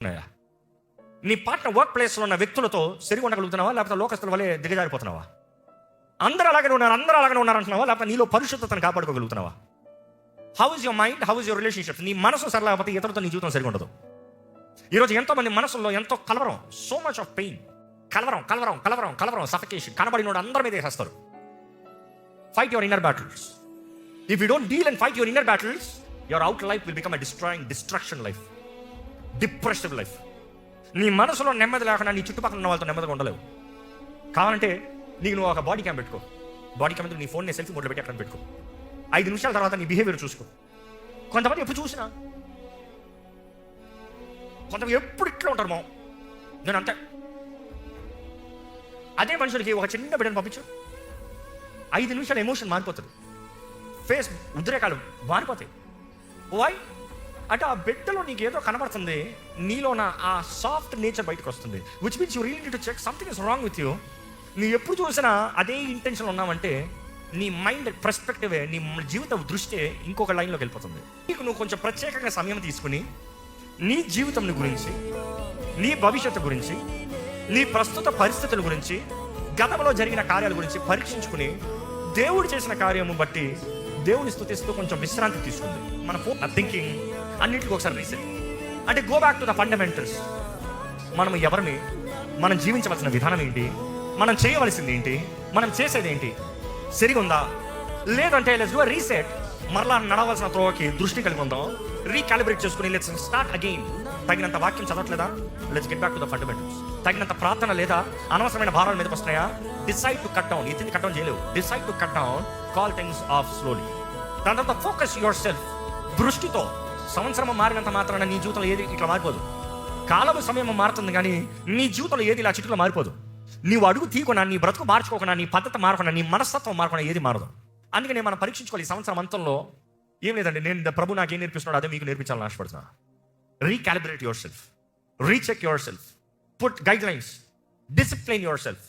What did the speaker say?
ఉన్నాయా? నీ partner work ప్లేస్లో ఉన్న వ్యక్తులతో సరిగా ఉండగలుగుతున్నావా, లేకపోతే లోకస్తుల వల్లే దిగజారిపోతున్నావా? అందరూ అలాగే ఉన్నారు అంటున్నావా, లేకపోతే నీలో పరిశుద్ధతను కాపాడుకోగలుగుతున్నావా? How is your mind, how is your relationships? నీ మనసు సరళకపోతే ఇతరులతో నీ జీవితం సరిగా ఉండదు. ఈరోజు ఎంతో మంది మనసుల్లో ఎంతో కలవరం, సో మచ్ ఆఫ్ పెయిన్, కలవరం, సఫికేషన్. కనబడినోడు అందరి మీద వేసేస్తారు. Fight your inner battles. If you don't deal and fight your inner battles, your out life will become destruction life, depressive life. నీ మనసులో నెమ్మది లేకుండా నీ చుట్టుపక్కల ఉన్న వాళ్ళతో నెమ్మదిగా ఉండలేవు. కావాలంటే నీకు నువ్వు ఒక బాడీ క్యామ్ పెట్టుకో. బాడీ క్యామ్ నీ ఫోన్ సెల్ఫీ మోడ్లో పెట్టి అక్కడ పెట్టుకో. 5 నిమిషాల తర్వాత నీ బిహేవియర్ చూసుకో. కొంతమంది ఎప్పుడు చూసినా కొంతమంది ఎప్పుడు ఇట్లా ఉంటారు. నేను అంతే. అదే మనుషులకి ఒక చిన్న బిడ్డను పంపించు, 5 నిమిషాల ఎమోషన్ మారిపోతుంది. ఫేస్ ఉద్రేకాలు మారిపోతాయి. వై అంటే ఆ బిడ్డలో నీకు ఏదో కనబడుతుంది, నీలో ఆ సాఫ్ట్ నేచర్ బయటకు వస్తుంది. Which means you real need to check something is wrong with you. నీ ఎప్పుడు చూసినా అదే ఇంటెన్షన్ ఉన్నావంటే నీ మైండ్ పర్స్పెక్టివే, నీ జీవిత దృష్టి ఇంకొక లైన్లోకి వెళ్ళిపోతుంది. నీకు నువ్వు కొంచెం ప్రత్యేకంగా సమయం తీసుకుని నీ జీవితం గురించి, నీ భవిష్యత్తు గురించి, నీ ప్రస్తుత పరిస్థితుల గురించి, గతంలో జరిగిన కార్యాల గురించి పరీక్షించుకుని దేవుడు చేసిన కార్యము బట్టి దేవుని స్తుతిస్తూ కొంచెం విశ్రాంతి తీసుకుంది. మన థింకింగ్ అన్నింటికి ఒకసారి రీసెట్. అంటే go back to the fundamentals. మనం ఎవరిని, మనం జీవించవలసిన విధానం ఏంటి, మనం చేయవలసింది ఏంటి, మనం చేసేది ఏంటి, సరిగా ఉందా లేదంటే లెట్స్ డూ రీసెట్. మరలా నడవలసిన త్రోవకి దృష్టి కలిగి ఉందాం, రీకాలిబ్రేట్ చేసుకుని లెట్స్ స్టార్ట్ అగైన్. తగినంత వాక్యం చదవట్లేదా, let's get back to the fundamentals. తగినంత ప్రార్థన లేదా, అనవసరమైన భారాల మీదకి వస్తున్నాయా, డిసైడ్ టు కట్ డౌన్. ఎత్తిని కట్ డౌన్ చేయలేవు, decide to cut down, call things off slowly. దాని తర్వాత ఫోకస్ యువర్ సెల్ఫ్. దృష్టితో సంవత్సరం మారినంత మాత్రాన నీ జీవితంలో ఏది ఇట్లా మారిపోదు. కాలము సమయం మారుతుంది కానీ నీ జీవితంలో ఏది ఇలా చిటులో మారిపోదు. నీవు అడుగు తీయకుండా, నీ బ్రతుకు మార్చుకోకుండా, నీ పద్ధతి మారకుండా, నీ మనస్తత్వం మారకుండా ఏది మారదు. అందుకని మనం పరీక్షించుకోవాలి. ఈ సంవత్సరం అంతంలో ఏం లేదండి, నేను ప్రభు నాకు ఏం నేర్పిస్తున్నాడు అదే మీకు నేర్పించాలని ఆశపడుతున్నా. Recalibrate yourself, recheck yourself, put guidelines, discipline your self.